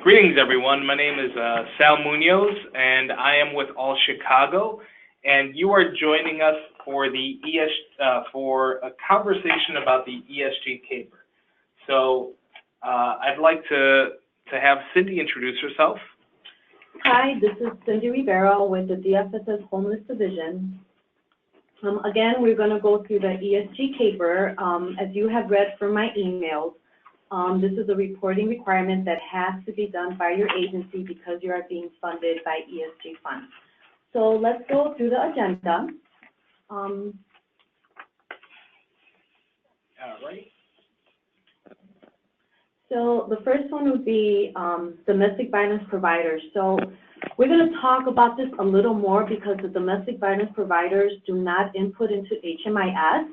Greetings, everyone. My name is Sal Munoz, and I am with All Chicago. And you are joining us for the for a conversation about the ESG CAPER. So I'd like to have Cindy introduce herself. Hi, this is Cindy Rivera with the DFSS Homeless Division. Again, we're going to go through the ESG CAPER. As you have read from my emails, this is a reporting requirement that has to be done by your agency because you are being funded by ESG funds. So let's go through the agenda. All right. So the first one would be domestic violence providers. So we're going to talk about this a little more because the domestic violence providers do not input into HMIS.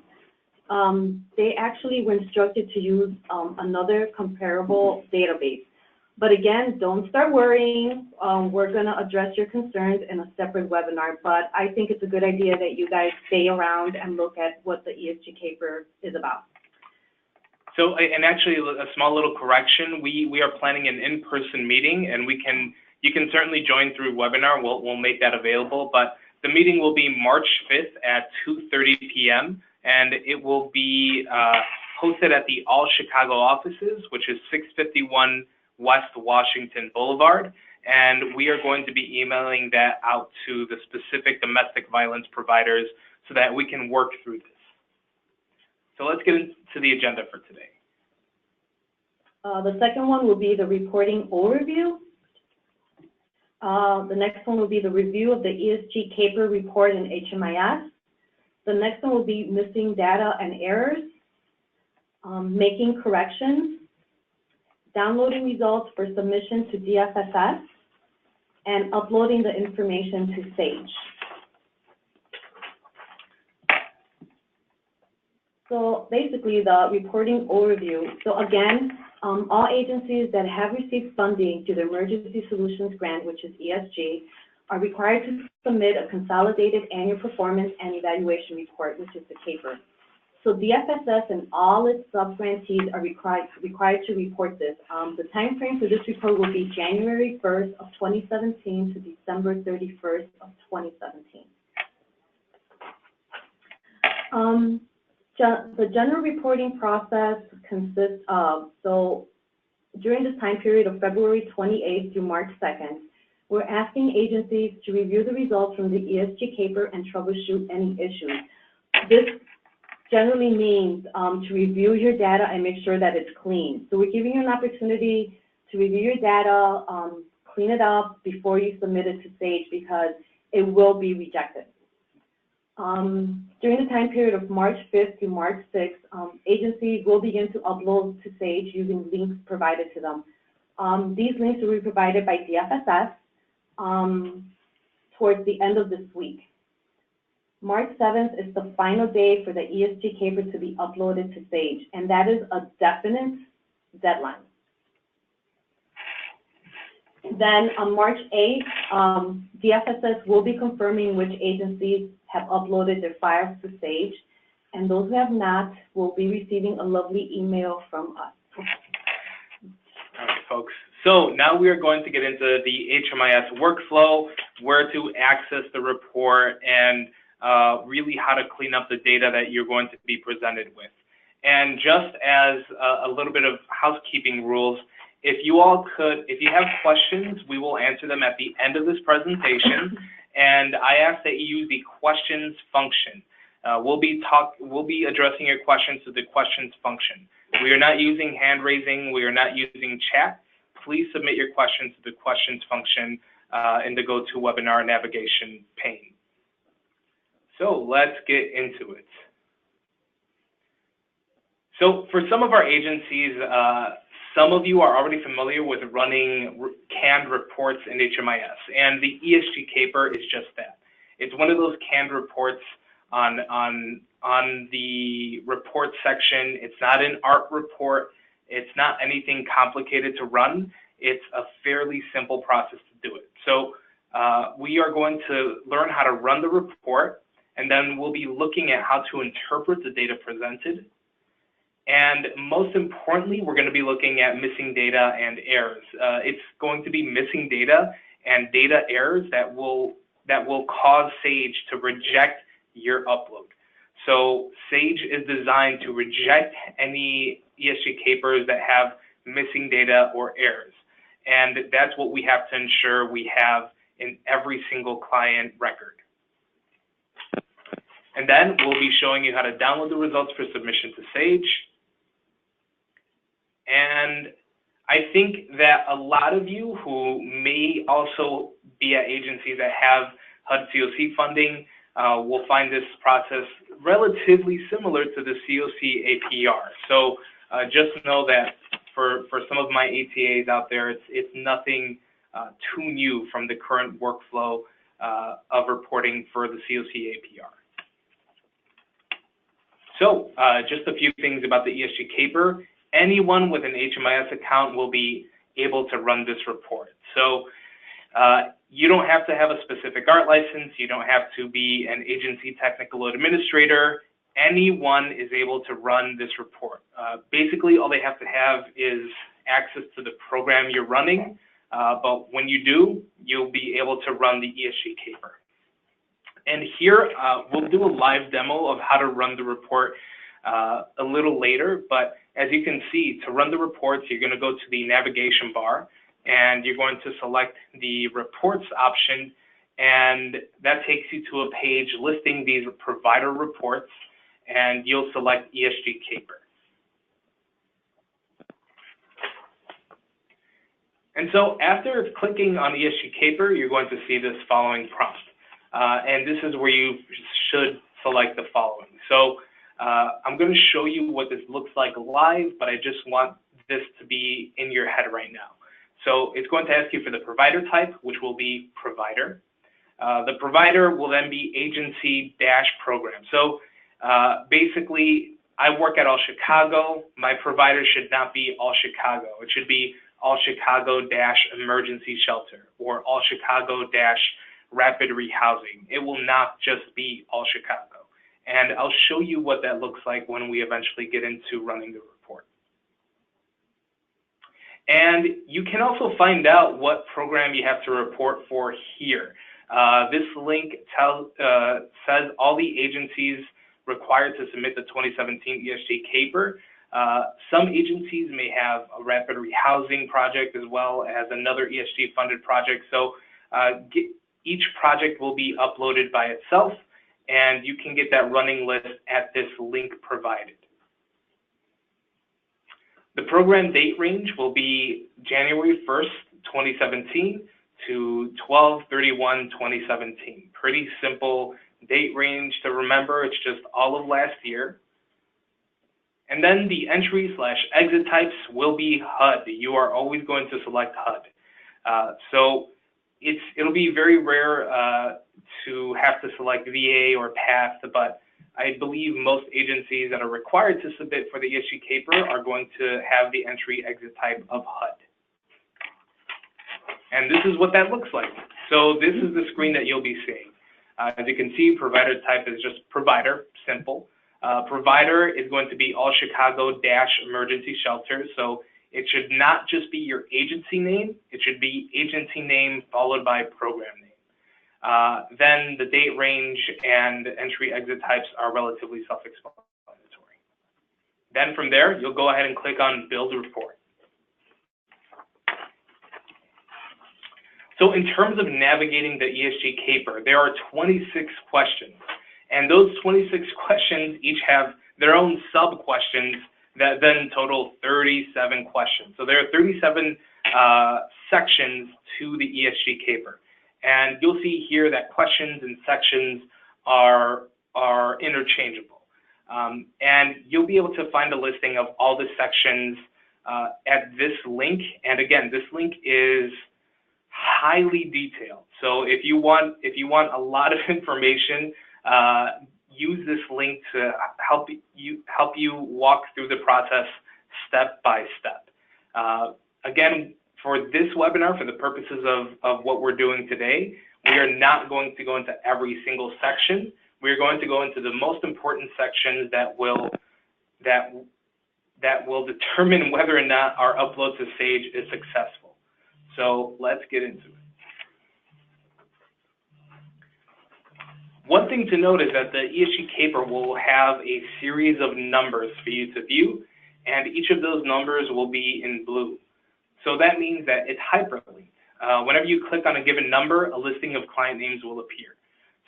They actually were instructed to use another comparable database. But again, don't start worrying. We're going to address your concerns in a separate webinar, but I think it's a good idea that you guys stay around and look at what the ESG CAPER is about. So, and actually a small little correction, we are planning an in-person meeting, and you can certainly join through webinar. We'll make that available, but the meeting will be March 5th at 2:30 p.m. and it will be hosted at the All Chicago offices, which is 651 West Washington Boulevard, and we are going to be emailing that out to the specific domestic violence providers so that we can work through this. So let's get into the agenda for today. The second one will be the reporting overview. The next one will be the review of the ESG CAPER report in HMIS. The next one will be missing data and errors, making corrections, downloading results for submission to DFSS, and uploading the information to Sage. So basically the reporting overview. So again, all agencies that have received funding through the Emergency Solutions Grant, which is ESG, are required to submit a consolidated annual performance and evaluation report, which is the CAPER. So DFSS and all its sub-grantees are required to report this. The time frame for this report will be January 1st of 2017 to December 31st of 2017. The general reporting process consists of, so during this time period of February 28th through March 2nd, we're asking agencies to review the results from the ESG CAPER and troubleshoot any issues. This generally means to review your data and make sure that it's clean. So we're giving you an opportunity to review your data, clean it up before you submit it to Sage because it will be rejected. During the time period of March 5th to March 6th, agencies will begin to upload to Sage using links provided to them. These links will be provided by DFSS towards the end of this week. March 7th is the final day for the ESG CAPER to be uploaded to Sage, and that is a definite deadline. Then on March 8th, DFSS will be confirming which agencies have uploaded their files to Sage, and those who have not will be receiving a lovely email from us. All right, folks. So now we are going to get into the HMIS workflow, where to access the report, and really how to clean up the data that you're going to be presented with. And just as a little bit of housekeeping rules, if you have questions, we will answer them at the end of this presentation. And I ask that you use the questions function. We'll be addressing your questions to the questions function. We are not using hand raising. We are not using chat. Please submit your questions to the questions function in the GoToWebinar navigation pane. So let's get into it. So for some of our agencies, some of you are already familiar with running canned reports in HMIS, and the ESG CAPER is just that. It's one of those canned reports on the report section. It's not an art report. It's not anything complicated to run. It's a fairly simple process to do it. So we are going to learn how to run the report, and then we'll be looking at how to interpret the data presented. And most importantly, we're going to be looking at missing data and errors. It's going to be missing data and data errors that will cause Sage to reject your upload. So Sage is designed to reject any ESG CAPERs that have missing data or errors. And that's what we have to ensure we have in every single client record. And then we'll be showing you how to download the results for submission to Sage. And I think that a lot of you who may also be at agencies that have HUD COC funding will find this process relatively similar to the COC APR. So just know that for some of my ATAs out there, it's nothing too new from the current workflow of reporting for the COC APR. So just a few things about the ESG CAPER. Anyone with an HMIS account will be able to run this report. So you don't have to have a specific art license. You don't have to be an agency technical administrator. Anyone is able to run this report. Basically, all they have to have is access to the program you're running. But when you do, you'll be able to run the ESG CAPER. And here, we'll do a live demo of how to run the report a little later. But as you can see, to run the reports, you're going to go to the navigation bar, and you're going to select the reports option, and that takes you to a page listing these provider reports, and you'll select ESG CAPER. And so after clicking on ESG CAPER, you're going to see this following prompt. And this is where you should select the following. So I'm going to show you what this looks like live, but I just want this to be in your head right now. So it's going to ask you for the provider type, which will be provider. The provider will then be agency-program. So basically, I work at All Chicago. My provider should not be All Chicago. It should be All Chicago-Emergency Shelter or All Chicago-Rapid Rehousing. It will not just be All Chicago. And I'll show you what that looks like when we eventually get into running the report. And you can also find out what program you have to report for here. This link says all the agencies required to submit the 2017 ESG CAPER. Some agencies may have a rapid rehousing project as well as another ESG funded project. So each project will be uploaded by itself, and you can get that running list at this link provided. The program date range will be January 1st, 2017 to 12/31/2017. Pretty simple date range to remember. It's just all of last year. And then the entry/exit types will be HUD. You are always going to select HUD. So it'll be very rare to have to select VA or PATH, but I believe most agencies that are required to submit for the ESG CAPER are going to have the entry/exit type of HUD. And this is what that looks like. So this is the screen that you'll be seeing. As you can see, provider type is just provider, simple. Provider is going to be All Chicago-Emergency Shelter. So it should not just be your agency name. It should be agency name followed by program name. Then the date range and entry/exit types are relatively self-explanatory. Then from there, you'll go ahead and click on Build Report. So in terms of navigating the ESG CAPER, there are 26 questions. And those 26 questions each have their own sub-questions that then total 37 questions. So there are 37 sections to the ESG CAPER. And you'll see here that questions and sections are interchangeable. And you'll be able to find a listing of all the sections at this link. And again, this link is highly detailed. So if you want a lot of information, use this link to help you walk through the process step by step. Again, for this webinar, for the purposes of what we're doing today, we are not going to go into every single section. We're going to go into the most important sections that that will determine whether or not our upload to Sage is successful. So let's get into it. One thing to note is that the ESG CAPER will have a series of numbers for you to view, and each of those numbers will be in blue. So that means that it's hyperlinked. Whenever you click on a given number, a listing of client names will appear.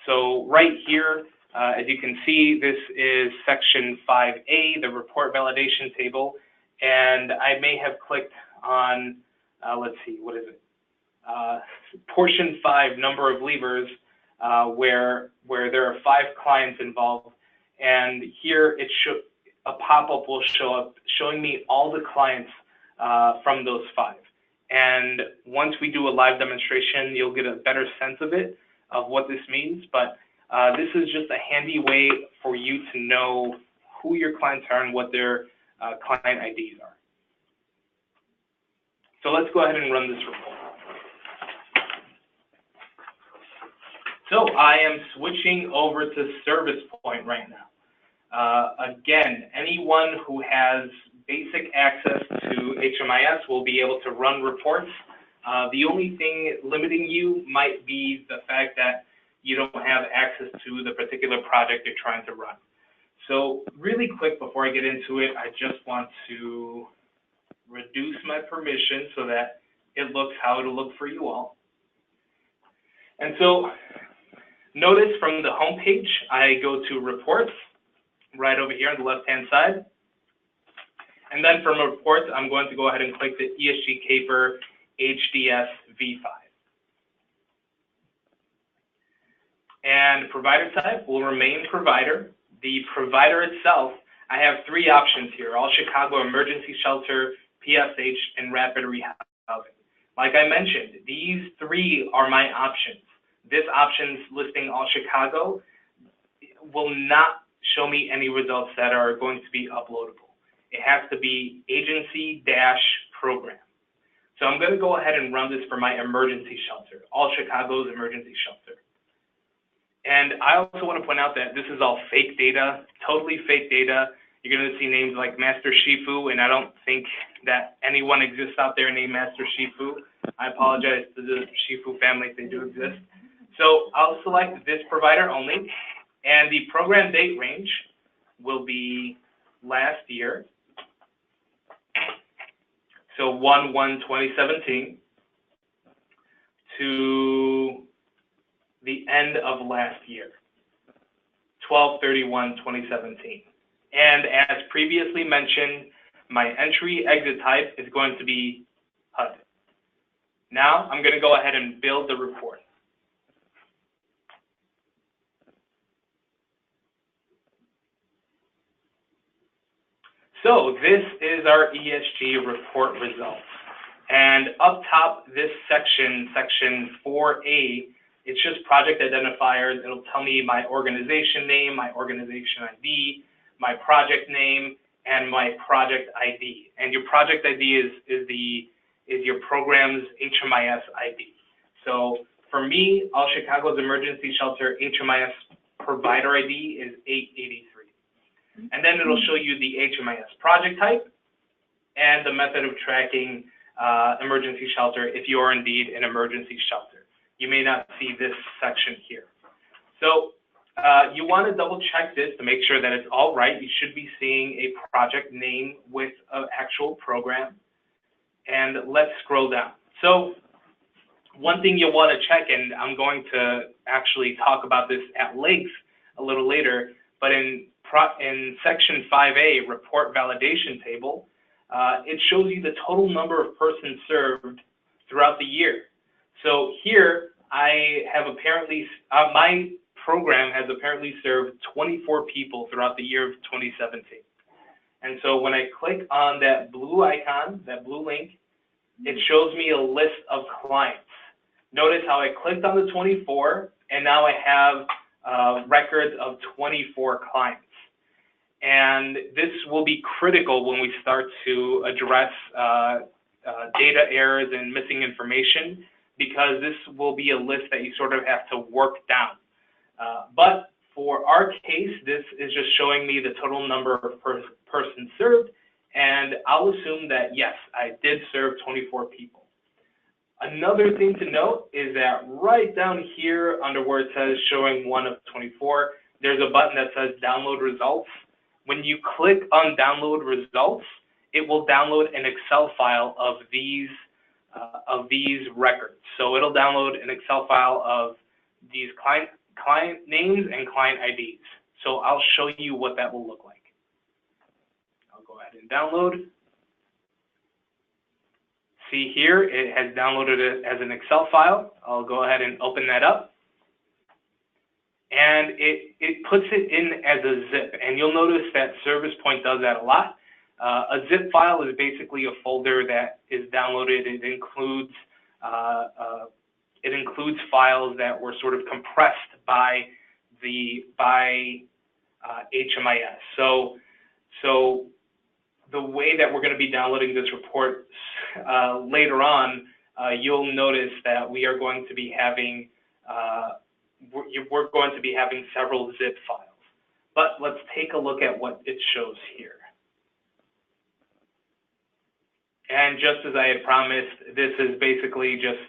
So right here, as you can see, this is section 5A, the report validation table, and I may have clicked on, let's see, what is it? Portion 5, number of leavers, where there are 5 clients involved, and here a pop-up will show up showing me all the clients from those 5. And once we do a live demonstration, you'll get a better sense of it, of what this means. But this is just a handy way for you to know who your clients are and what their client IDs are. So let's go ahead and run this report. So I am switching over to Service Point right now. Again, anyone who has basic access to HMIS will be able to run reports. The only thing limiting you might be the fact that you don't have access to the particular project you're trying to run. So really quick before I get into it, I just want to reduce my permission so that it looks how it'll look for you all. And so notice from the home page, I go to Reports, right over here on the left-hand side. And then from Reports, I'm going to go ahead and click the ESG CAPER HDS V5. And provider type will remain provider. The provider itself, I have 3 options here: All Chicago Emergency Shelter, PSH, and Rapid Rehab Housing. Like I mentioned, these 3 are my options. This options listing All Chicago will not show me any results that are going to be uploadable. It has to be agency-program. So I'm going to go ahead and run this for my emergency shelter, All Chicago's emergency shelter. And I also want to point out that this is all fake data, totally fake data. You're going to see names like Master Shifu, and I don't think that anyone exists out there named Master Shifu. I apologize to the Shifu family if they do exist. So I'll select this provider only, and the program date range will be last year, so 1/1/2017 to the end of last year, 12/31/2017. And as previously mentioned, my entry-exit type is going to be HUD. Now I'm going to go ahead and build the report. So this is our ESG report results. And up top, this section, section 4A, it's just project identifiers. It'll tell me my organization name, my organization ID, my project name, and my project ID. And your project ID is your program's HMIS ID. So for me, All Chicago's Emergency Shelter HMIS provider ID is 883. And then it'll show you the HMIS project type and the method of tracking emergency shelter if you are indeed an emergency shelter. You may not see this section here. So you want to double check this to make sure that it's all right. You should be seeing a project name with an actual program. And let's scroll down. So one thing you'll want to check, and I'm going to actually talk about this at length a little later, but in section 5A, report validation table, it shows you the total number of persons served throughout the year. So here, I have apparently, my program has apparently served 24 people throughout the year of 2017. And so when I click on that blue icon, that blue link, it shows me a list of clients. Notice how I clicked on the 24, and now I have records of 24 clients. And this will be critical when we start to address data errors and missing information, because this will be a list that you sort of have to work down. But for our case, this is just showing me the total number of persons served And I'll assume that, yes, I did serve 24 people. Another thing to note is that right down here under where it says showing 1 of 24, there's a button that says download results. When you click on download results, it will download an Excel file of these records. So it'll download an Excel file of these client names and client IDs. So I'll show you what that will look like. I'll go ahead and download. See here, it has downloaded it as an Excel file. I'll go ahead and open that up. And it puts it in as a zip. And you'll notice that Service Point does that a lot. A zip file is basically a folder that is downloaded. It includes files that were sort of compressed by HMIS. So the way that we're going to be downloading this report later on, you'll notice that we are going to be having several zip files. But let's take a look at what it shows here. And just as I had promised, this is basically just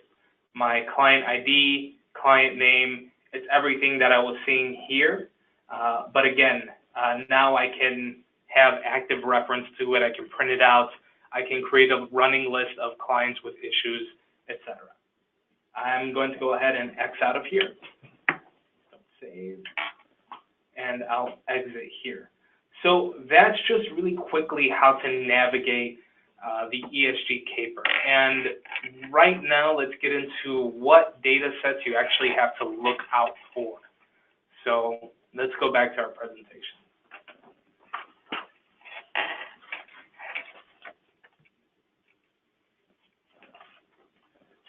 my client ID, client name. It's everything that I was seeing here. But again, now I can have active reference to it. I can print it out. I can create a running list of clients with issues, etc. I'm going to go ahead and X out of here. Save. And I'll exit here. So that's just really quickly how to navigate the ESG CAPER. And right now, let's get into what data sets you actually have to look out for. So let's go back to our presentation.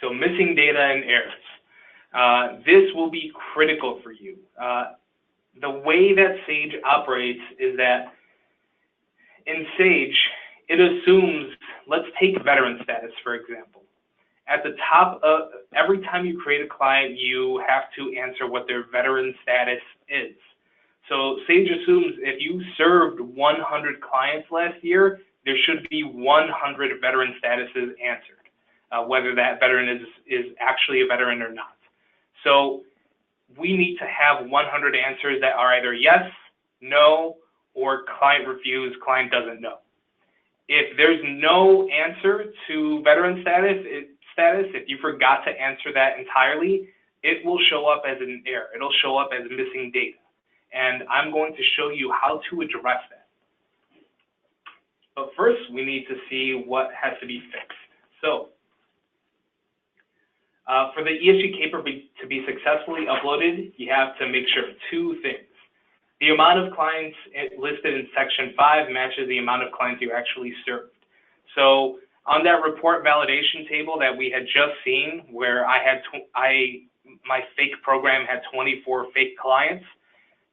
So missing data and errors. This will be critical for you. The way that Sage operates is that in Sage, it assumes, let's take veteran status, for example. At the top of, every time you create a client, you have to answer what their veteran status is. So Sage assumes if you served 100 clients last year, there should be 100 veteran statuses answered, whether that veteran is actually a veteran or not. So we need to have 100 answers that are either yes, no, or client refused, client doesn't know. If there's no answer to veteran status, if you forgot to answer that entirely, it will show up as an error. It'll show up as missing data. And I'm going to show you how to address that. But first, we need to see what has to be fixed. So for the ESG CAPER to be successfully uploaded, you have to make sure of two things. The amount of clients listed in Section 5 matches the amount of clients you actually served. So on that report validation table that we had just seen, where my fake program had 24 fake clients,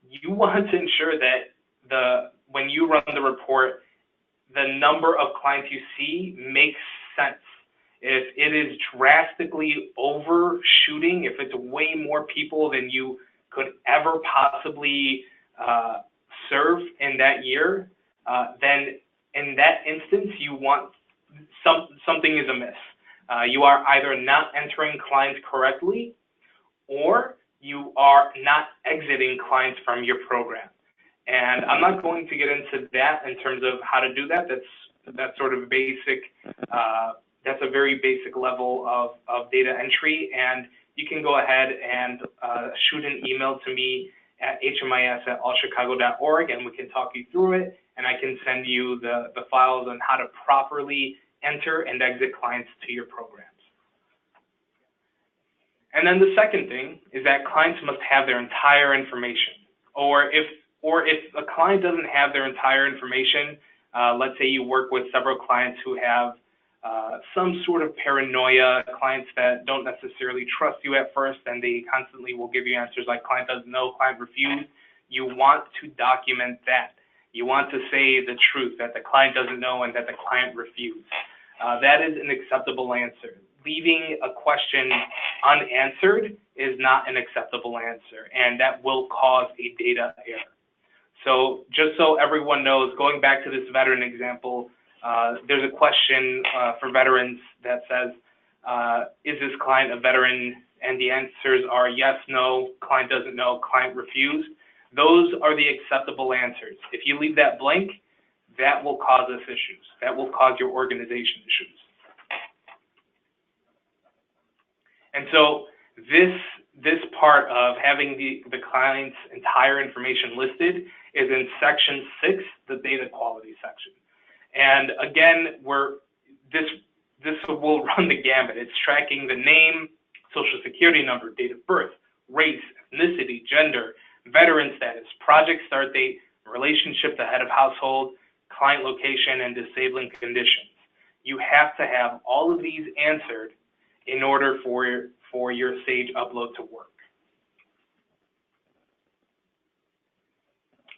you want to ensure that when you run the report, the number of clients you see makes sense. If it is drastically overshooting, if it's way more people than you could ever possibly serve in that year, then in that instance, you want something is amiss. You are either not entering clients correctly, or you are not exiting clients from your program. And I'm not going to get into that in terms of how to do that. That's sort of basic. That's a very basic level of data entry, and you can go ahead and shoot an email to me at hmis@allchicago.org, and we can talk you through it, and I can send you the files on how to properly enter and exit clients to your programs. And then the second thing is that clients must have their entire information, or if a client doesn't have their entire information, let's say you work with several clients who have some sort of paranoia, clients that don't necessarily trust you at first, and they constantly will give you answers like client doesn't know, client refused. You want to document that. You want to say the truth, that the client doesn't know and that the client refused. That is an acceptable answer. Leaving a question unanswered is not an acceptable answer, and that will cause a data error. So just so everyone knows, going back to this veteran example, there's a question for veterans that says, is this client a veteran? And the answers are yes, no, client doesn't know, client refused. Those are the acceptable answers. If you leave that blank, that will cause us issues. That will cause your organization issues. And so this part of having the client's entire information listed is in section 6, the data quality section. And again, this will run the gamut. It's tracking the name, social security number, date of birth, race, ethnicity, gender, veteran status, project start date, relationship to head of household, client location, and disabling conditions. You have to have all of these answered in order for your Sage upload to work.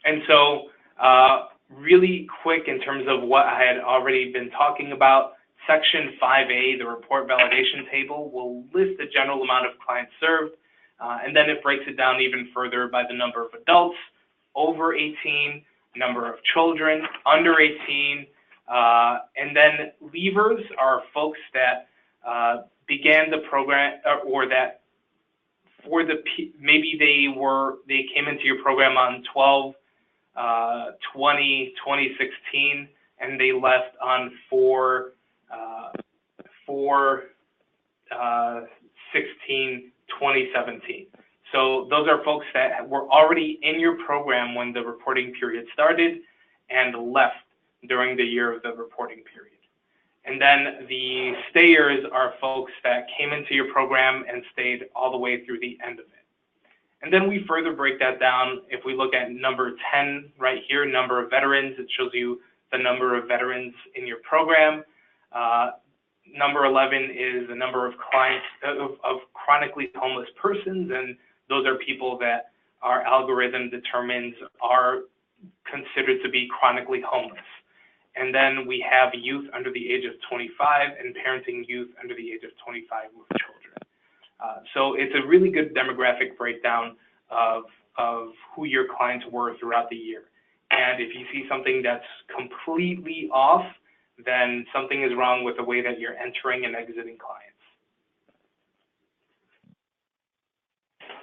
And so really quick in terms of what I had already been talking about, Section 5A, the report validation table, will list the general amount of clients served, and then it breaks it down even further by the number of adults over 18, number of children under 18, and then leavers are folks that began the program or that for the maybe they came into your program on 12/20/2016 and they left on 4/16/2017. So those are folks that were already in your program when the reporting period started and left during the year of the reporting period. And then the stayers are folks that came into your program and stayed all the way through the end of it. And then we further break that down. If we look at number 10 right here, number of veterans, it shows you the number of veterans in your program. Number 11 is the number of clients of chronically homeless persons, and those are people that our algorithm determines are considered to be chronically homeless. And then we have youth under the age of 25 and parenting youth under the age of 25 with children. So it's a really good demographic breakdown of who your clients were throughout the year. And if you see something that's completely off, then something is wrong with the way that you're entering and exiting clients.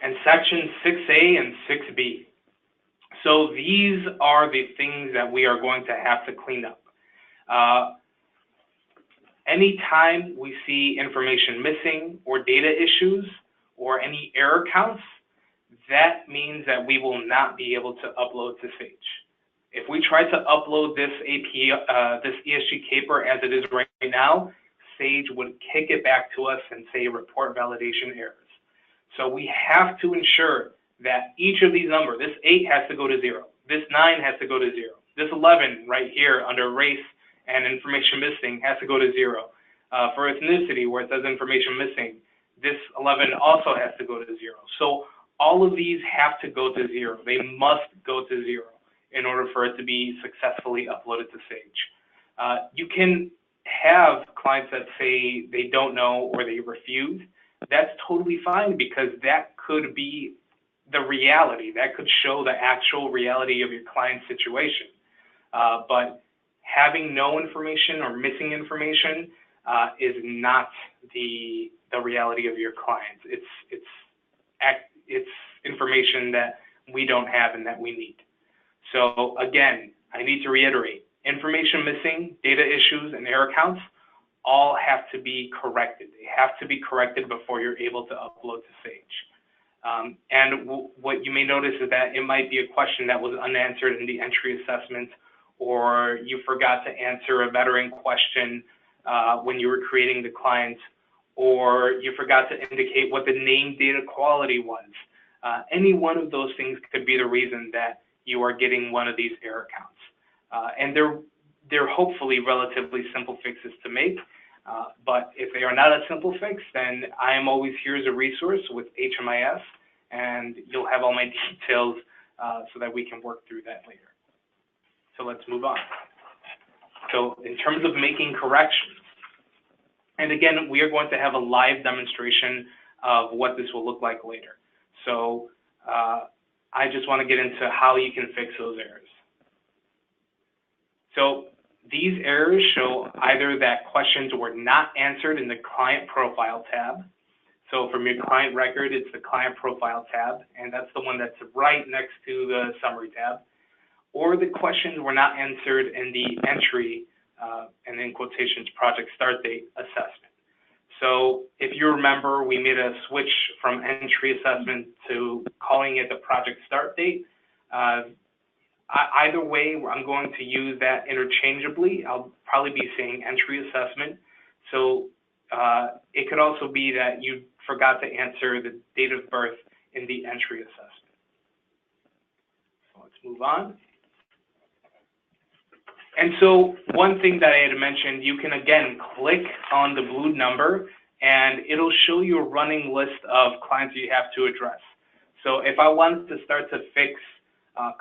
And section 6A and 6B. So these are the things that we are going to have to clean up. Anytime we see information missing or data issues or any error counts, that means that we will not be able to upload to Sage. If we try to upload this this ESG CAPER as it is right now, Sage would kick it back to us and say report validation errors. So we have to ensure that each of these numbers, this 8 has to go to 0, this 9 has to go to 0, this 11 right here under race and information missing has to go to 0. For ethnicity, where it says information missing, this 11 also has to go to 0. So all of these have to go to 0. They must go to 0 in order for it to be successfully uploaded to Sage. You can have clients that say they don't know or they refuse. That's totally fine, because that could be the reality. That could show the actual reality of your client's situation. But having no information or missing information is not the reality of your clients. It's information that we don't have and that we need. So again, I need to reiterate, information missing, data issues, and error counts all have to be corrected. They have to be corrected before you're able to upload to Sage. And what you may notice is that it might be a question that was unanswered in the entry assessment, or you forgot to answer a veteran question when you were creating the client, or you forgot to indicate what the name data quality was. Any one of those things could be the reason that you are getting one of these error counts. And they're hopefully relatively simple fixes to make. But if they are not a simple fix, then I am always here as a resource with HMIS, and you'll have all my details so that we can work through that later. So let's move on. So in terms of making corrections, and again, we are going to have a live demonstration of what this will look like later. So I just want to get into how you can fix those errors. So These errors show either that questions were not answered in the client profile tab. So from your client record, it's the client profile tab, and that's the one that's right next to the summary tab. Or the questions were not answered in the entry, and in quotations, project start date assessment. So if you remember, we made a switch from entry assessment to calling it the project start date. Either way, I'm going to use that interchangeably. I'll probably be saying entry assessment. So it could also be that you forgot to answer the date of birth in the entry assessment. So let's move on. And so one thing that I had mentioned, you can again click on the blue number and it'll show you a running list of clients you have to address. So if I wanted to start to fix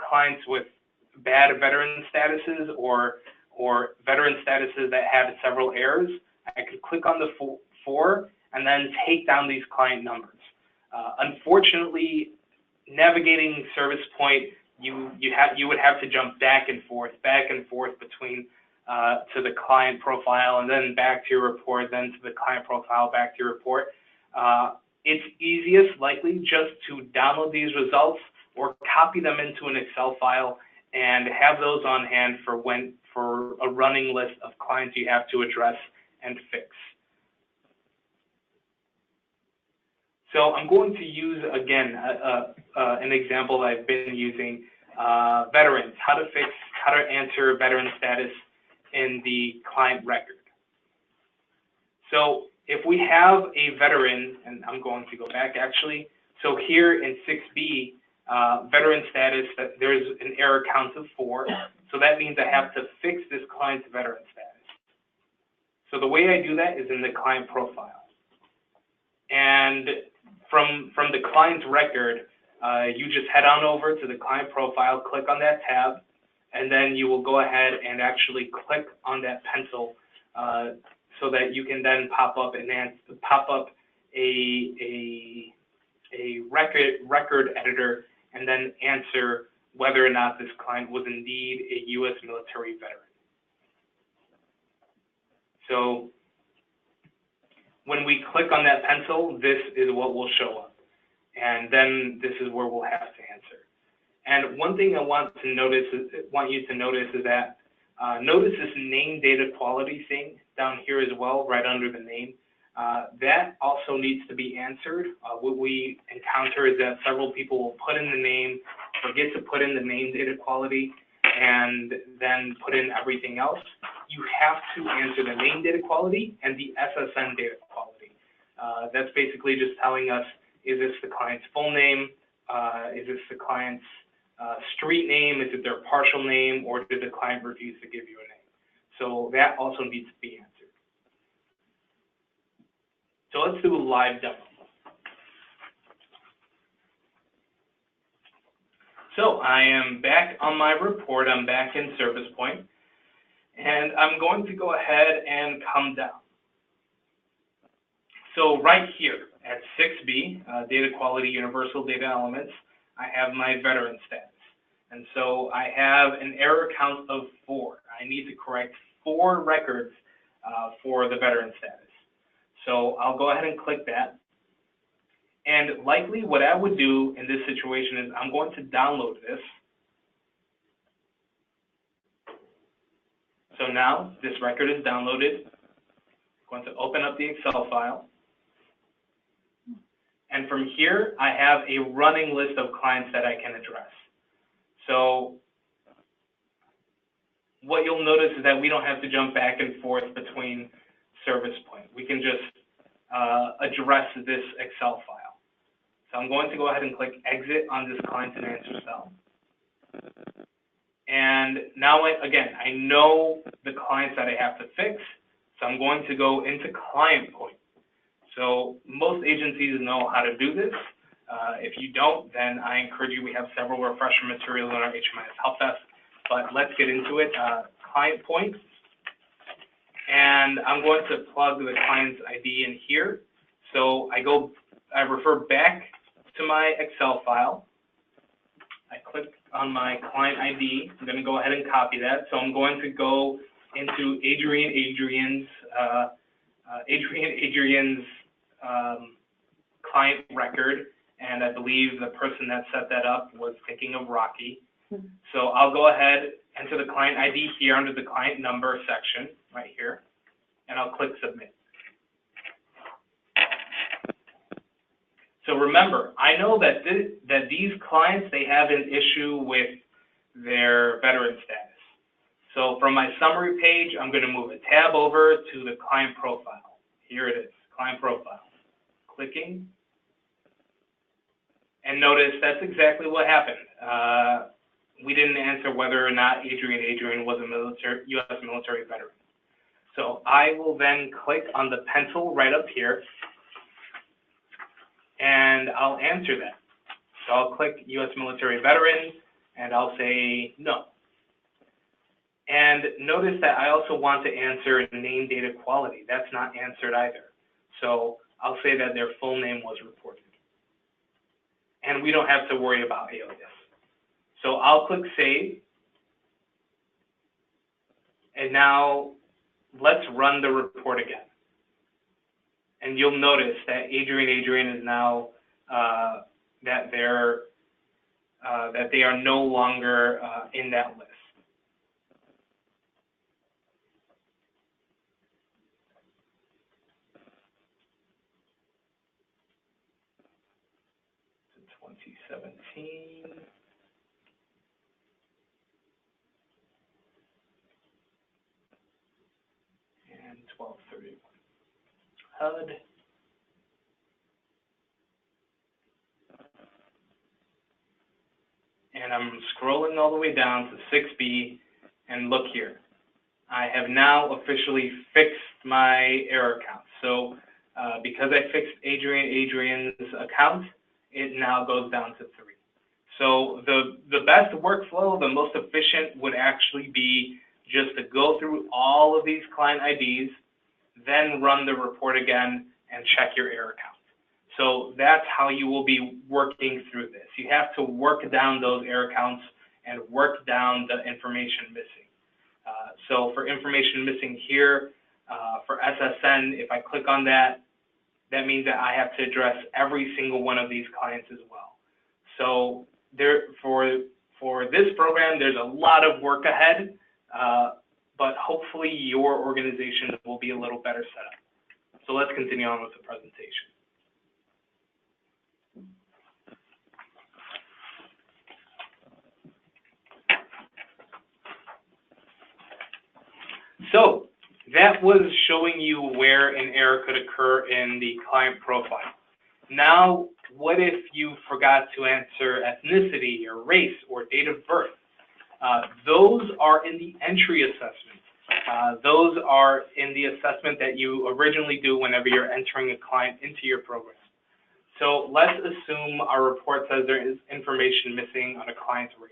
clients with bad veteran statuses or veteran statuses that had several errors, I could click on the four and then take down these client numbers. Unfortunately, navigating Service Point, you would have to jump back and forth between to the client profile and then back to your report, then to the client profile, back to your report. It's easiest likely just to download these results or copy them into an Excel file and have those on hand for a running list of clients you have to address and fix. So I'm going to use, again, an example I've been using, veterans, how to answer veteran status in the client record. So if we have a veteran, and I'm going to go back actually, so here in 6B, veteran status, that there's an error count of 4, so that means I have to fix this client's veteran status. So the way I do that is in the client profile. And from the client's record, you just head on over to the client profile, click on that tab, and then you will go ahead and actually click on that pencil so that you can then pop up a record editor and then answer whether or not this client was indeed a U.S. military veteran. So when we click on that pencil, this is what will show up. And then this is where we'll have to answer. And one thing I want you to notice is that notice this name data quality thing down here as well, right under the name. That also needs to be answered. What we encounter is that several people will put in the name, forget to put in the name data quality, and then put in everything else. You have to answer the name data quality and the SSN data quality. That's basically just telling us, is this the client's full name? Is this the client's street name? Is it their partial name? Or did the client refuse to give you a name? So that also needs to be answered. So let's do a live demo. So I am back on my report. I'm back in Service Point. And I'm going to go ahead and come down. So right here at 6B, Data Quality Universal Data Elements, I have my veteran status. And so I have an error count of 4. I need to correct 4 records for the veteran status. So I'll go ahead and click that. And likely what I would do in this situation is I'm going to download this. So now this record is downloaded. I'm going to open up the Excel file. And from here, I have a running list of clients that I can address. So what you'll notice is that we don't have to jump back and forth between Service Point. We can just address this Excel file. So I'm going to go ahead and click Exit on this client and answer cell. And now, again, I know the clients that I have to fix, so I'm going to go into Client Point. So most agencies know how to do this. If you don't, then I encourage you. We have several refresher materials on our HMIS help desk, but let's get into it. Client Point, and I'm going to plug the client's ID in here. So I refer back to my Excel file. I click on my client ID. I'm going to go ahead and copy that. So I'm going to go into Adrian's client record, and I believe the person that set that up was thinking of Rocky. So I'll go ahead, enter the client ID here under the client number section right here, and I'll click submit. So remember, I know that these clients, they have an issue with their veteran status. So from my summary page, I'm going to move a tab over to the client profile. Here it is, client profile. Clicking. And notice that's exactly what happened. We didn't answer whether or not Adrian was a U.S. military veteran. So I will then click on the pencil right up here, and I'll answer that. So I'll click U.S. military veteran, and I'll say no. And notice that I also want to answer name, date, equality. That's not answered either. So I'll say that their full name was reported. And we don't have to worry about alias. So I'll click save. And now let's run the report again. And you'll notice that Adrian is now that they are no longer in that list. So 2017. And 1231. HUD. And I'm scrolling all the way down to 6B, and look here. I have now officially fixed my error count. So because I fixed Adrian's account, it now goes down to 3. So the best workflow, the most efficient, would actually be just to go through all of these client IDs, then run the report again and check your error count. So that's how you will be working through this. You have to work down those error counts and work down the information missing. So for information missing here, for SSN, if I click on that, that means that I have to address every single one of these clients as well. So for this program, there's a lot of work ahead, but hopefully your organization will be a little better set up. So let's continue on with the presentation. So that was showing you where an error could occur in the client profile. Now, what if you forgot to answer ethnicity or race or date of birth? Those are in the entry assessment. Those are in the assessment that you originally do whenever you're entering a client into your program. So let's assume our report says there is information missing on a client's race.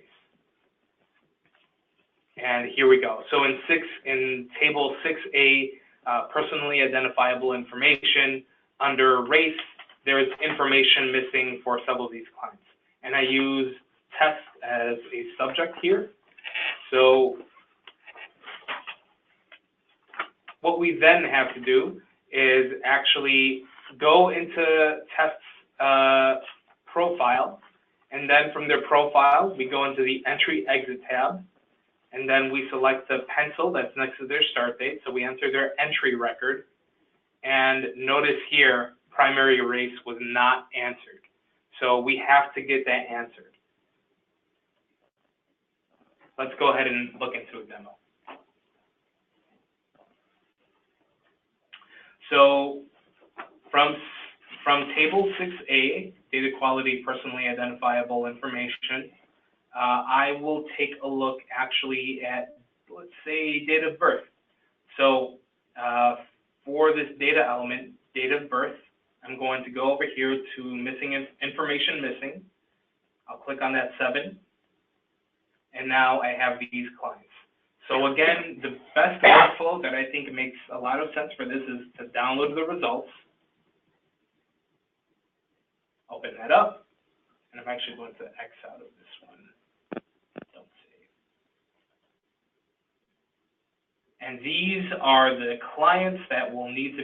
And here we go. So in table 6A, personally identifiable information, under race, there is information missing for several of these clients. And I use test as a subject here. So what we then have to do is actually go into test's profile, and then from their profile, we go into the entry exit tab, and then we select the pencil that's next to their start date. So we enter their entry record, and notice here, primary race was not answered. So we have to get that answered. Let's go ahead and look into a demo. So from table 6A, data quality, personally identifiable information, I will take a look actually at, let's say, date of birth. So for this data element, date of birth, I'm going to go over here to missing information missing. I'll click on that 7. And now I have these clients. So again, the best workflow that I think makes a lot of sense for this is to download the results, open that up, and I'm actually going to X out of this one. Don't save. And these are the clients that will need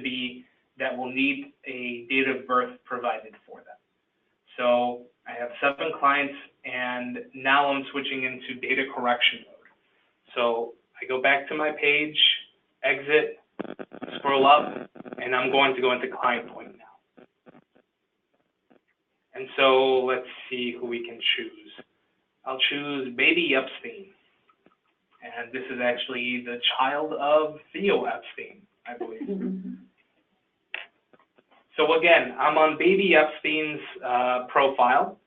a date of birth provided for them. So I have 7 clients, and now I'm switching into data correction mode. So I go back to my page, exit, scroll up, and I'm going to go into client point now. And so let's see who we can choose. I'll choose Baby Epstein. And this is actually the child of Theo Epstein, I believe. So again, I'm on Baby Epstein's profile,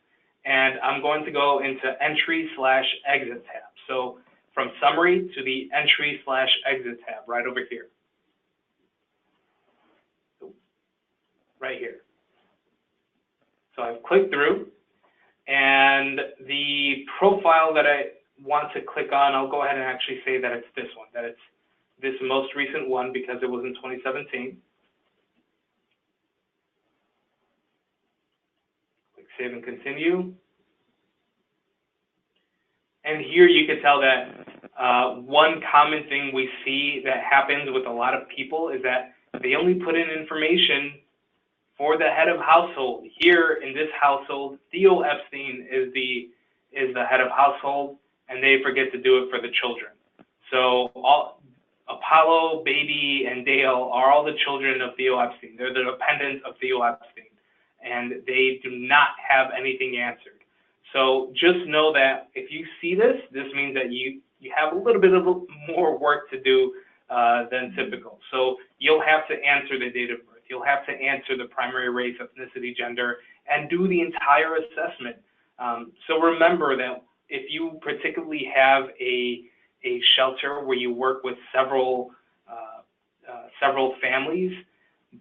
and I'm going to go into entry/exit tab. So from summary to the entry/exit tab right over here. Right here. So I've clicked through, and the profile that I want to click on, I'll go ahead and actually say that it's this one, that it's this most recent one because it was in 2017. Click Save and Continue. And here you can tell that one common thing we see that happens with a lot of people is that they only put in information for the head of household. Here in this household, Theo Epstein is the head of household, and they forget to do it for the children. So Apollo, Baby, and Dale are all the children of Theo Epstein. They're the dependents of Theo Epstein, and they do not have anything answered. So just know that if you see this, this means that you have a little bit of more work to do than typical. So you'll have to answer the date of birth. You'll have to answer the primary race, ethnicity, gender, and do the entire assessment. So remember that if you particularly have a shelter where you work with several families,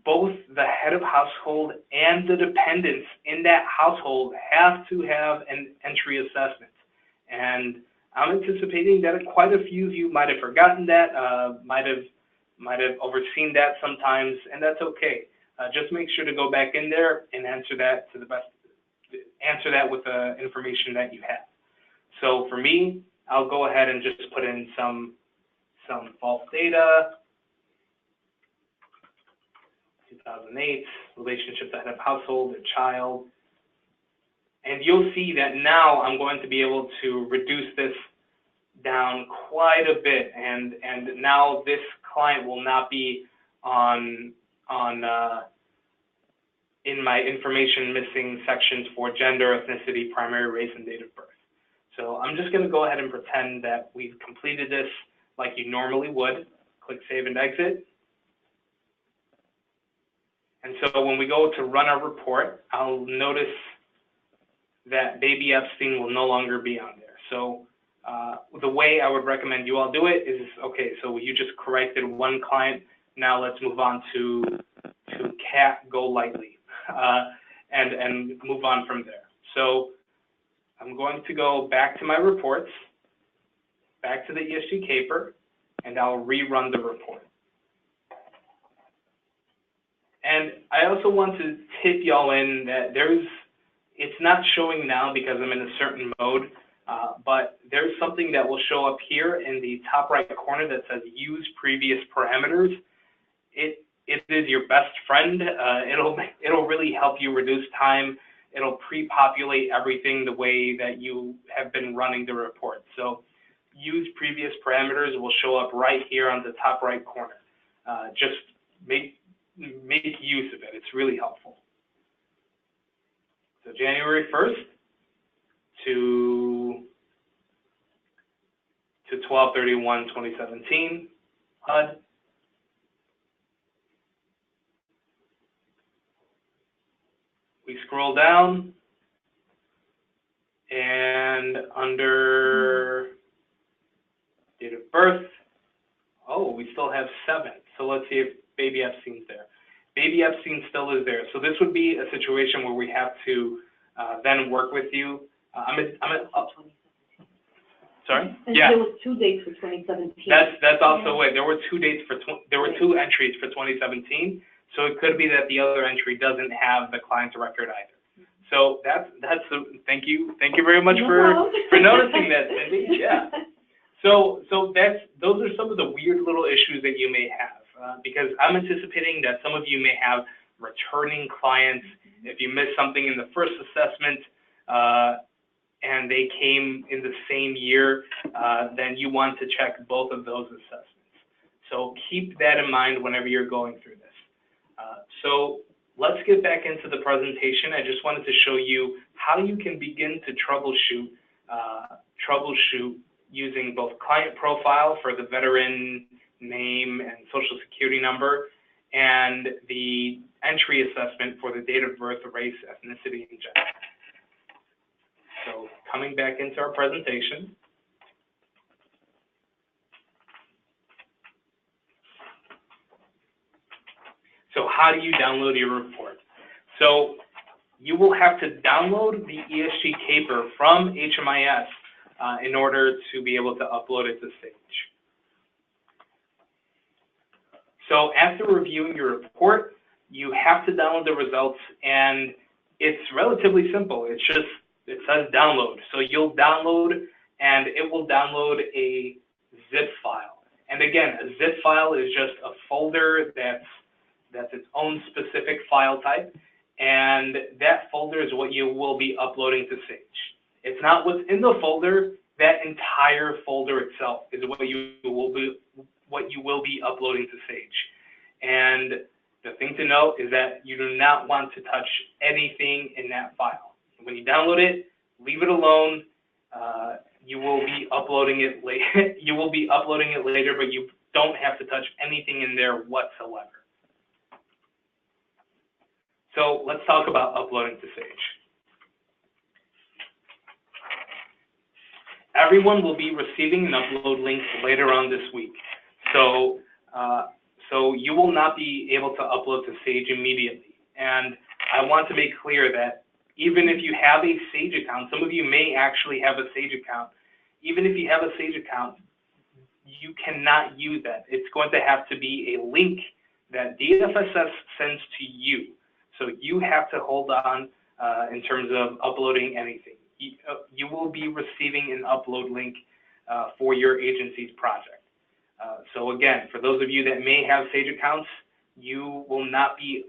both the head of household and the dependents in that household have to have an entry assessment. And I'm anticipating that quite a few of you might have forgotten that, might have overseen that sometimes, and that's okay. Just make sure to go back in there and answer that with the information that you have. So for me, I'll go ahead and just put in some false data. 2008, relationship to head of household, a child. And you'll see that now I'm going to be able to reduce this down quite a bit. And now this client will not be in my information missing sections for gender, ethnicity, primary race, and date of birth. So I'm just going to go ahead and pretend that we've completed this like you normally would. Click Save and Exit. And so when we go to run our report, I'll notice that Baby Epstein will no longer be on there. So the way I would recommend you all do it is, okay, so you just corrected one client. Now let's move on to Cat Go Lightly and move on from there. So I'm going to go back to my reports, back to the ESG CAPER, and I'll rerun the report. And I also want to tip y'all in that it's not showing now because I'm in a certain mode, but there's something that will show up here in the top right corner that says Use Previous Parameters. It is your best friend. It'll really help you reduce time. It'll pre-populate everything the way that you have been running the report. So Use Previous Parameters will show up right here on the top right corner. Just make use of it. It's really helpful. So January 1st to 12/31/2017 HUD. We scroll down, and under date of birth, oh, we still have 7. So let's see if Baby Epstein's there. Baby Epstein still is there. So this would be a situation where we have to then work with you. Sorry? And yeah. There was 2 dates for 2017. That's also it. There were 2 dates there were 2 entries for 2017. So it could be that the other entry doesn't have the client's record either. So thank you very much for noticing that, Cindy. Yeah. So those are some of the weird little issues that you may have, because I'm anticipating that some of you may have returning clients. If you missed something in the first assessment and they came in the same year, then you want to check both of those assessments. So keep that in mind whenever you're going through this. So let's get back into the presentation. I just wanted to show you how you can begin to troubleshoot using both client profile for the veteran name and social security number, and the entry assessment for the date of birth, race, ethnicity, and gender. So coming back into our presentation. So how do you download your report? So you will have to download the ESG CAPER from HMIS in order to be able to upload it to Sage. So after reviewing your report, you have to download the results, and it's relatively simple. It says download. So you'll download, and it will download a zip file. And again, a zip file is just a folder that's its own specific file type, and that folder is what you will be uploading to Sage. It's not what's in the folder. That entire folder itself is what you will be uploading to Sage. And the thing to note is that you do not want to touch anything in that file. When you download it, leave it alone. You will be uploading it later. You will be uploading it later, but you don't have to touch anything in there whatsoever. So let's talk about uploading to Sage. Everyone will be receiving an upload link later on this week. So you will not be able to upload to Sage immediately. And I want to make clear that even if you have a Sage account, some of you may actually have a Sage account. Even if you have a Sage account, you cannot use that. It's going to have to be a link that DFSS sends to you. So you have to hold on in terms of uploading anything. You will be receiving an upload link for your agency's project. So again, for those of you that may have Sage accounts, you will not be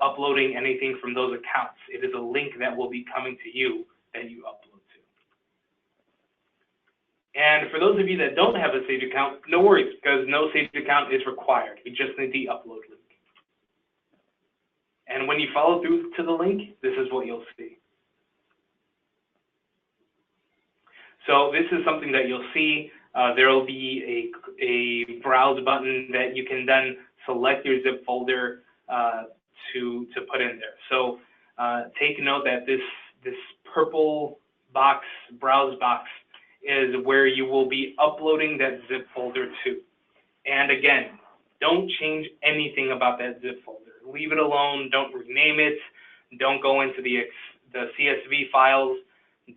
uploading anything from those accounts. It is a link that will be coming to you that you upload to. And for those of you that don't have a Sage account, no worries, because no Sage account is required. You just need the upload link. And when you follow through to the link, this is what you'll see. So this is something that you'll see. There will be a browse button that you can then select your zip folder to put in there. So take note that this purple box, browse box, is where you will be uploading that zip folder to. And again, don't change anything about that zip folder. Leave it alone. Don't rename it. Don't go into the CSV files.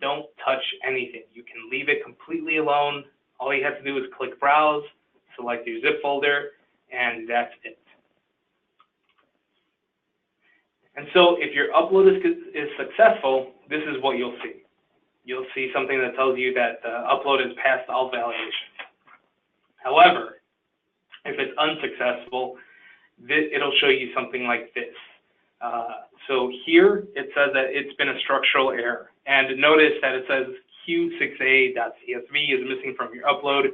Don't touch anything. You can leave it completely alone. All you have to do is click Browse, select your zip folder, and that's it. And so if your upload is successful, this is what you'll see. You'll see something that tells you that the upload has passed all validations. However, if it's unsuccessful, it'll show you something like this. So here it says that it's been a structural error. And notice that it says Q6A.csv is missing from your upload.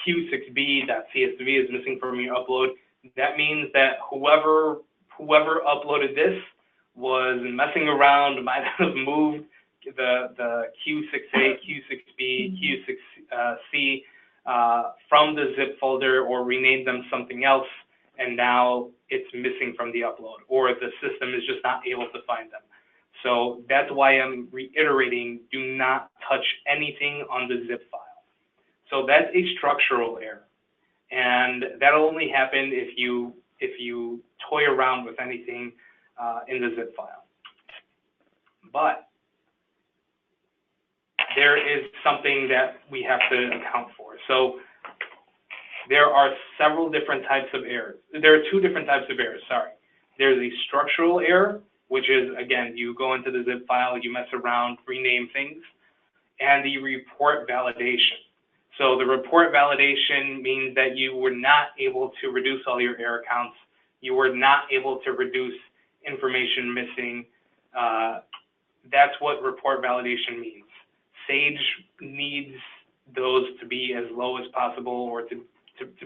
Q6B.csv is missing from your upload. That means that whoever uploaded this was messing around, might have moved the Q6A, Q6B, Q6C from the zip folder or renamed them something else, and now it's missing from the upload, or the system is just not able to find them. So that's why I'm reiterating, do not touch anything on the zip file. So that's a structural error, and that'll only happen if you toy around with anything in the zip file. But there is something that we have to account for. So there are several different types of errors. There are two different types of errors, sorry. There's a structural error, which is, again, you go into the zip file, you mess around, rename things, and the report validation. So the report validation means that you were not able to reduce all your error counts. You were not able to reduce information missing. That's what report validation means. Sage needs those to be as low as possible, or to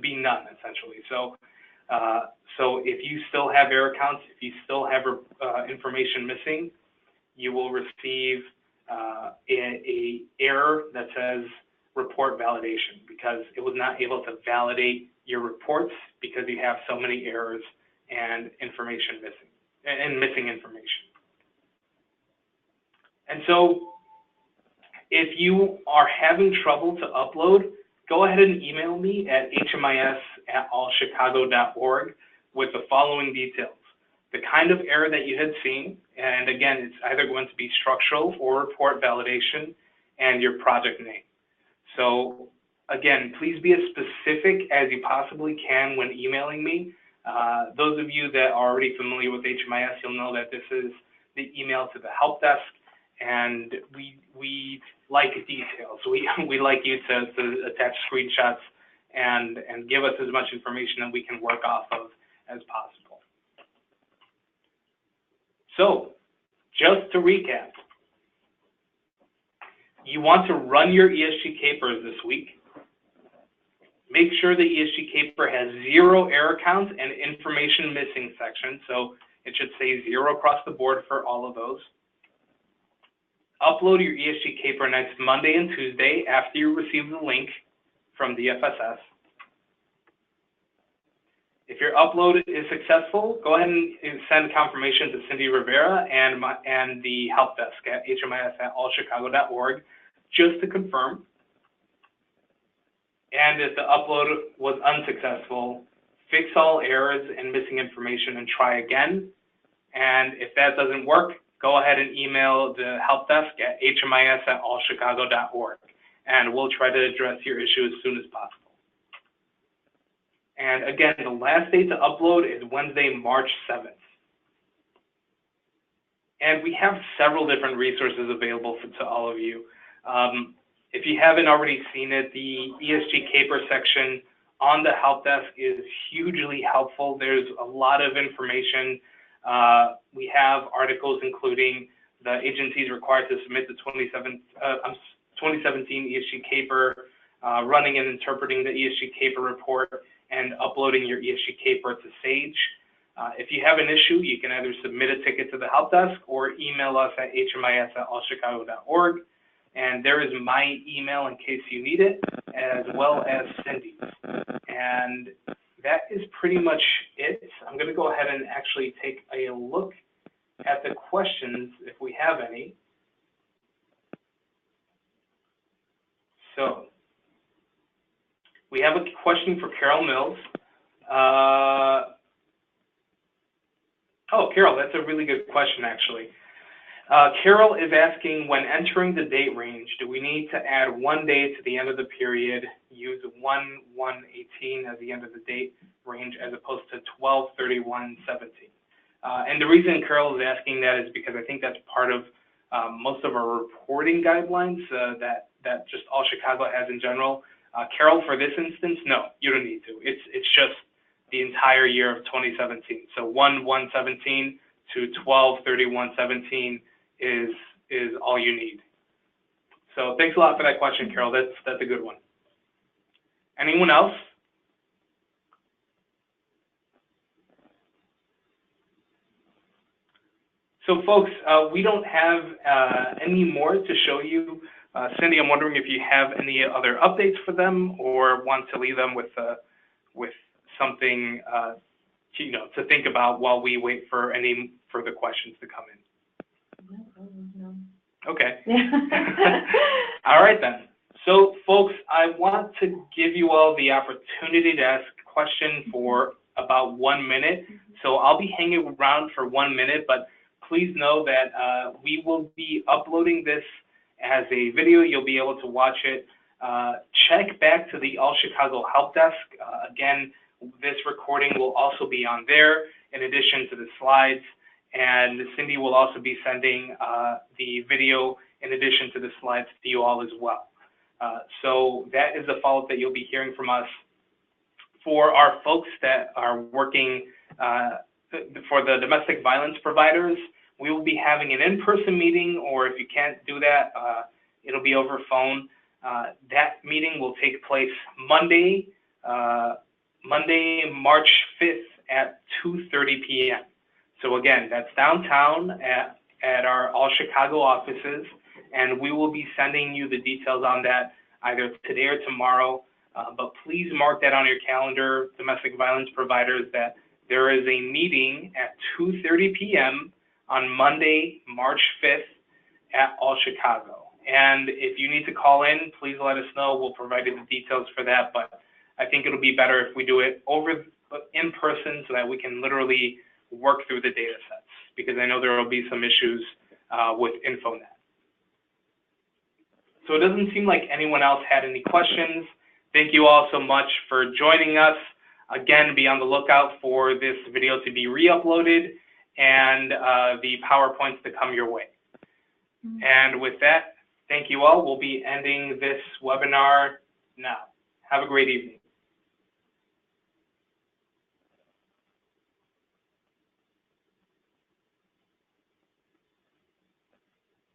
be none, essentially. So if you still have error counts, if you still have information missing, you will receive a error that says report validation, because it was not able to validate your reports because you have so many errors and information missing, and missing information. And so if you are having trouble to upload, go ahead and email me at hmis@allchicago.org with the following details: the kind of error that you had seen, and again, it's either going to be structural or report validation, and your project name. So again, please be as specific as you possibly can when emailing me. Those of you that are already familiar with HMIS, you'll know that this is the email to the help desk, and we like details. We like you to attach screenshots and give us as much information that we can work off of as possible. So just to recap, you want to run your ESG CAPERs this week. Make sure the ESG CAPER has 0 error counts and information missing section. So it should say 0 across the board for all of those. Upload your ESG CAPER next Monday and Tuesday after you receive the link from DFSS. If your upload is successful, go ahead and send confirmation to Cindy Rivera and the help desk at hmis@allchicago.org just to confirm. And if the upload was unsuccessful, fix all errors and missing information and try again. And if that doesn't work, go ahead and email the help desk at hmis@allchicago.org, and we'll try to address your issue as soon as possible. And again, the last day to upload is Wednesday, March 7th. And we have several different resources available to all of you. If you haven't already seen it, the ESG CAPER section on the help desk is hugely helpful. There's a lot of information. We have articles including the agencies required to submit the 2017 ESG CAPER, running and interpreting the ESG CAPER report, and uploading your ESG CAPER to Sage. If you have an issue, you can either submit a ticket to the help desk or email us at hmis@allchicago.org. And there is my email in case you need it, as well as Cindy's. And that is pretty much it. I'm going to go ahead and actually take a look at the questions if we have any. So we have a question for Carol Mills. Oh, Carol, that's a really good question, actually. Carol is asking, when entering the date range, do we need to add 1 day to the end of the period, use 1/1/18 as the end of the date range as opposed to 12/31/17? And the reason Carol is asking that is because I think that's part of most of our reporting guidelines that just All Chicago has in general. Carol, for this instance, no, you don't need to. It's just the entire year of 2017. So 1/1/17 to 12/31/17 is all you need. So thanks a lot for that question, Carol. That's a good one. Anyone else? So folks, we don't have any more to show you. Cindy, I'm wondering if you have any other updates for them, or want to leave them with something to think about while we wait for any further questions to come in. No. Okay. All right then. So folks, I want to give you all the opportunity to ask a question for about 1 minute. So I'll be hanging around for 1 minute, but please know that we will be uploading this as a video. You'll be able to watch it. Check back to the All Chicago Help Desk. Again, this recording will also be on there in addition to the slides, and Cindy will also be sending the video in addition to the slides to you all as well. So that is the follow-up that you'll be hearing from us. For our folks that are working for the domestic violence providers, we will be having an in-person meeting, or if you can't do that, it'll be over phone. That meeting will take place Monday, March 5th at 2:30 p.m. So again, that's downtown at our All Chicago offices, and we will be sending you the details on that either today or tomorrow. But please mark that on your calendar, domestic violence providers, that there is a meeting at 2:30 p.m. on Monday, March 5th at All Chicago. And if you need to call in, please let us know. We'll provide you the details for that. But I think it'll be better if we do it in person so that we can literally work through the data sets, because I know there will be some issues with InfoNet. So it doesn't seem like anyone else had any questions. Thank you all so much for joining us. Again, be on the lookout for this video to be re-uploaded and the PowerPoints to come your way. And with that, thank you all. We'll be ending this webinar now. Have a great evening.